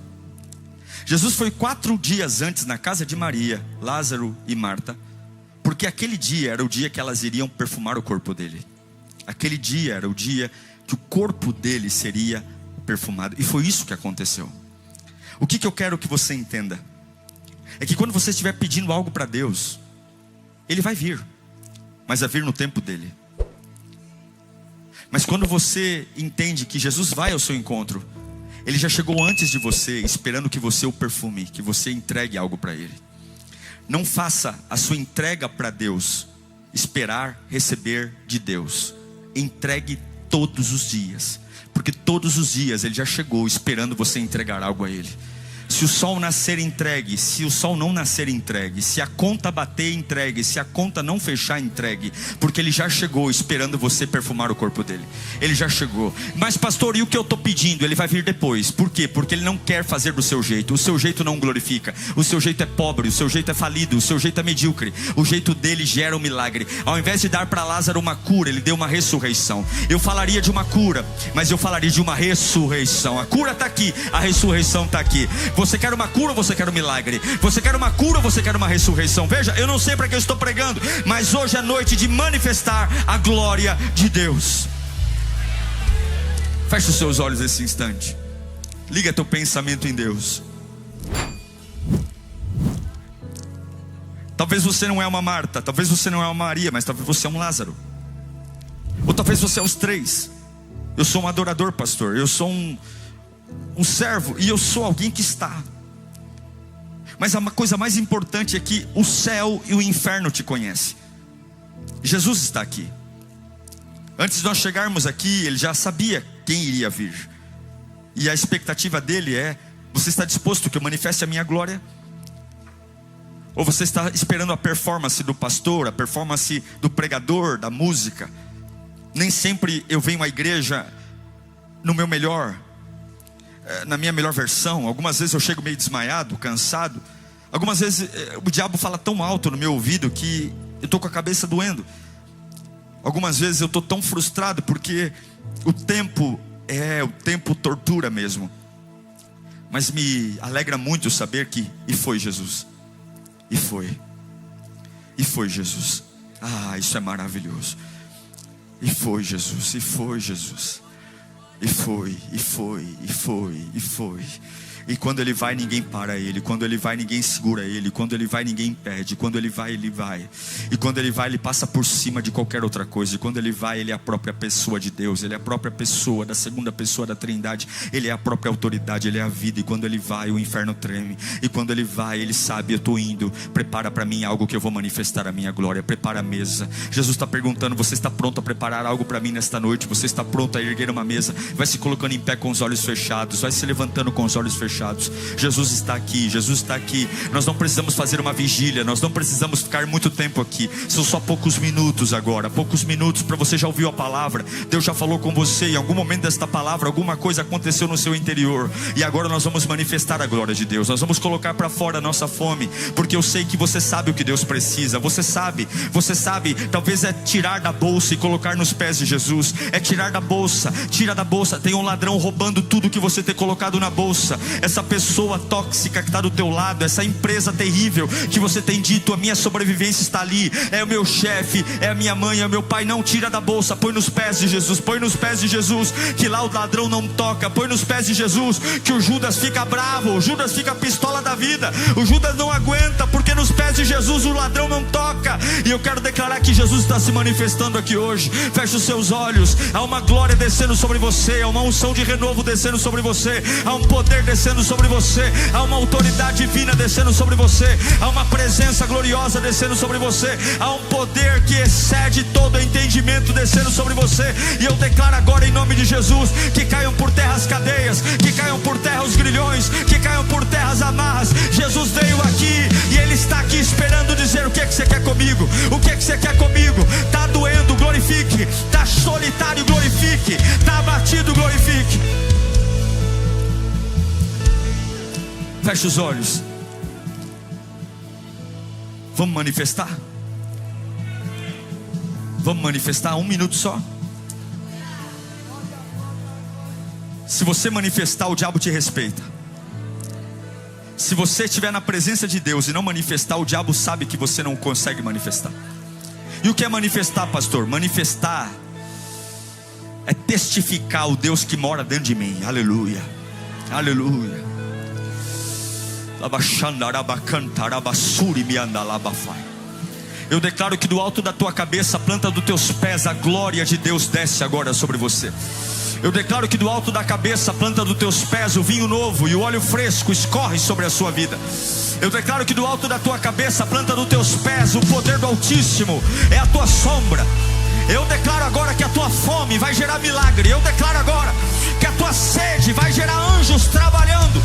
S1: Jesus foi 4 dias antes na casa de Maria, Lázaro e Marta, porque aquele dia era o dia que elas iriam perfumar o corpo dele. Aquele dia era o dia que o corpo dele seria perfumado. E foi isso que aconteceu. O que eu quero que você entenda é que quando você estiver pedindo algo para Deus, ele vai vir, mas vai vir no tempo dele. Mas quando você entende que Jesus vai ao seu encontro, ele já chegou antes de você, esperando que você o perfume, que você entregue algo para ele. Não faça a sua entrega para Deus esperar receber de Deus. Entregue todos os dias, porque todos os dias ele já chegou esperando você entregar algo a ele. Se o sol nascer, entregue. Se o sol não nascer, entregue. Se a conta bater, entregue. Se a conta não fechar, entregue. Porque Ele já chegou esperando você perfumar o corpo dele. Ele já chegou. Mas pastor, e o que eu estou pedindo? Ele vai vir depois. Por quê? Porque Ele não quer fazer do seu jeito. O seu jeito não glorifica. O seu jeito é pobre. O seu jeito é falido. O seu jeito é medíocre. O jeito dele gera um milagre. Ao invés de dar para Lázaro uma cura, Ele deu uma ressurreição. Eu falaria de uma cura, mas eu falaria de uma ressurreição. A cura está aqui. A ressurreição está aqui. Você quer uma cura ou você quer um milagre? Você quer uma cura ou você quer uma ressurreição? Veja, eu não sei para que eu estou pregando, mas hoje é noite de manifestar a glória de Deus. Feche os seus olhos nesse instante. Liga teu pensamento em Deus. Talvez você não é uma Marta, talvez você não é uma Maria, mas talvez você é um Lázaro. Ou talvez você é os três. Eu sou um adorador, pastor. Eu sou um servo, e eu sou alguém que está. Mas a coisa mais importante é que o céu e o inferno te conhecem. Jesus está aqui. Antes de nós chegarmos aqui, Ele já sabia quem iria vir. E a expectativa dele é: você está disposto que eu manifeste a minha glória? Ou você está esperando a performance do pastor, a performance do pregador, da música? Nem sempre eu venho à igreja no meu melhor, na minha melhor versão. Algumas vezes eu chego meio desmaiado, cansado. Algumas vezes o diabo fala tão alto no meu ouvido que eu estou com a cabeça doendo. Algumas vezes eu estou tão frustrado porque o tempo tortura mesmo. Mas me alegra muito saber que foi Jesus. E foi Jesus. Ah, isso é maravilhoso. E foi Jesus. E quando Ele vai, ninguém para Ele. Quando Ele vai, ninguém segura Ele. Quando Ele vai, ninguém impede. Quando Ele vai, Ele vai. E quando Ele vai, Ele passa por cima de qualquer outra coisa. E quando Ele vai, Ele é a própria pessoa de Deus. Ele é a própria pessoa da segunda pessoa da Trindade. Ele é a própria autoridade, Ele é a vida. E quando Ele vai, o inferno treme. E quando Ele vai, Ele sabe: eu estou indo. Prepara para mim algo que eu vou manifestar a minha glória. Prepara a mesa. Jesus está perguntando: você está pronto a preparar algo para mim nesta noite? Você está pronto a erguer uma mesa? Vai se colocando em pé com os olhos fechados. Vai se levantando com os olhos fechados. Jesus está aqui, Jesus está aqui. Nós não precisamos fazer uma vigília, nós não precisamos ficar muito tempo aqui. São só poucos minutos agora, poucos minutos para você já ouviu a palavra. Deus já falou com você. Em algum momento desta palavra, alguma coisa aconteceu no seu interior. E agora nós vamos manifestar a glória de Deus. Nós vamos colocar para fora a nossa fome, porque eu sei que você sabe o que Deus precisa. Você sabe, talvez é tirar da bolsa e colocar nos pés de Jesus. É tirar da bolsa, tira da bolsa. Tem um ladrão roubando tudo que você tem colocado na bolsa. Essa pessoa tóxica que está do teu lado, essa empresa terrível que você tem dito: a minha sobrevivência está ali, é o meu chefe, é a minha mãe, é o meu pai. Não, tira da bolsa, põe nos pés de Jesus. Põe nos pés de Jesus, que lá o ladrão não toca. Põe nos pés de Jesus, que o Judas fica bravo, o Judas fica pistola da vida. O Judas não aguenta, porque nos pés de Jesus o ladrão não toca. E eu quero declarar que Jesus está se manifestando aqui hoje. Feche os seus olhos. Há uma glória descendo sobre você, há uma unção de renovo descendo sobre você, há um poder descendo sobre você, há uma autoridade divina descendo sobre você, há uma presença gloriosa descendo sobre você, há um poder que excede todo entendimento descendo sobre você. E eu declaro agora em nome de Jesus que caiam por terra as cadeias, que caiam por terra os grilhões, que caiam por terra as amarras. Jesus veio aqui e Ele está aqui esperando dizer: o que é que você quer comigo? O que é que você quer comigo? Está doendo, glorifique. Está solitário, glorifique. Está abatido, glorifique. Feche os olhos. Vamos manifestar? Vamos manifestar 1 minuto só. Se você manifestar, o diabo te respeita. Se você estiver na presença de Deus e não manifestar, o diabo sabe que você não consegue manifestar. E o que é manifestar, pastor? Manifestar é testificar o Deus que mora dentro de mim. Aleluia, aleluia. Eu declaro que do alto da tua cabeça, planta dos teus pés, a glória de Deus desce agora sobre você. Eu declaro que do alto da cabeça, planta dos teus pés, o vinho novo e o óleo fresco escorre sobre a sua vida. Eu declaro que do alto da tua cabeça, planta dos teus pés, o poder do Altíssimo é a tua sombra. Eu declaro agora que a tua fome vai gerar milagre. Eu declaro agora que a tua sede vai gerar anjos trabalhando.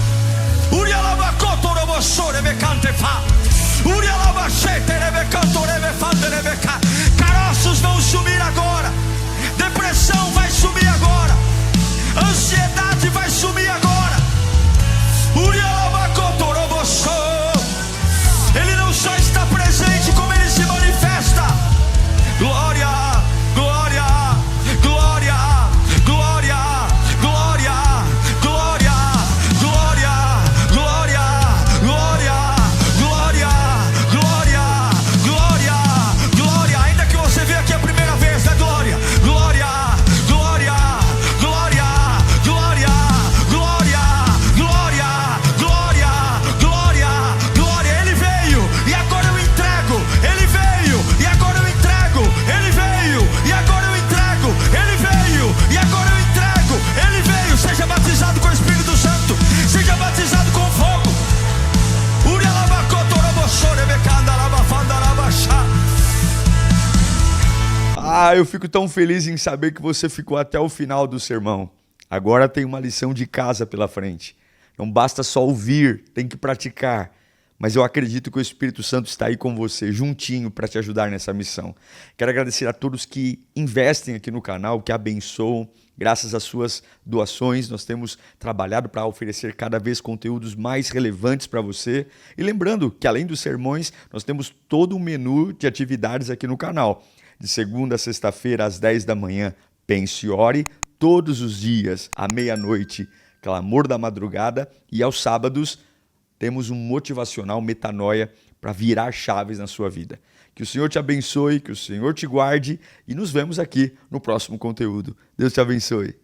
S1: Caroços vão sumir agora. Depressão vai sumir agora. Ansiedade vai sumir agora. Ele não só está presente, como ele se manifesta. Glória, glória, glória, glória, glória, glória, glória, glória, glória, glória, glória, glória, glória. Ainda que você veja aqui a primeira vez, é glória, glória, glória, glória, glória, glória, glória, glória, glória, glória. Ele veio e agora eu entrego. Ele veio e agora eu entrego. Ele veio e agora eu entrego. Ele veio e agora eu entrego. Ele veio. Seja batizado com o Espírito Santo. Seja batizado com fogo. Eu fico tão feliz em saber que você ficou até o final do sermão. Agora tem uma lição de casa pela frente. Não basta só ouvir, tem que praticar. Mas eu acredito que o Espírito Santo está aí com você, juntinho, para te ajudar nessa missão. Quero agradecer a todos que investem aqui no canal, que abençoam. Graças às suas doações, nós temos trabalhado para oferecer cada vez conteúdos mais relevantes para você. E lembrando que, além dos sermões, nós temos todo um menu de atividades aqui no canal. De segunda a sexta-feira, às 10 da manhã, Pense e Ore. Todos os dias, à meia-noite, Clamor da Madrugada. E aos sábados, temos um motivacional Metanoia para virar chaves na sua vida. Que o Senhor te abençoe, que o Senhor te guarde e nos vemos aqui no próximo conteúdo. Deus te abençoe.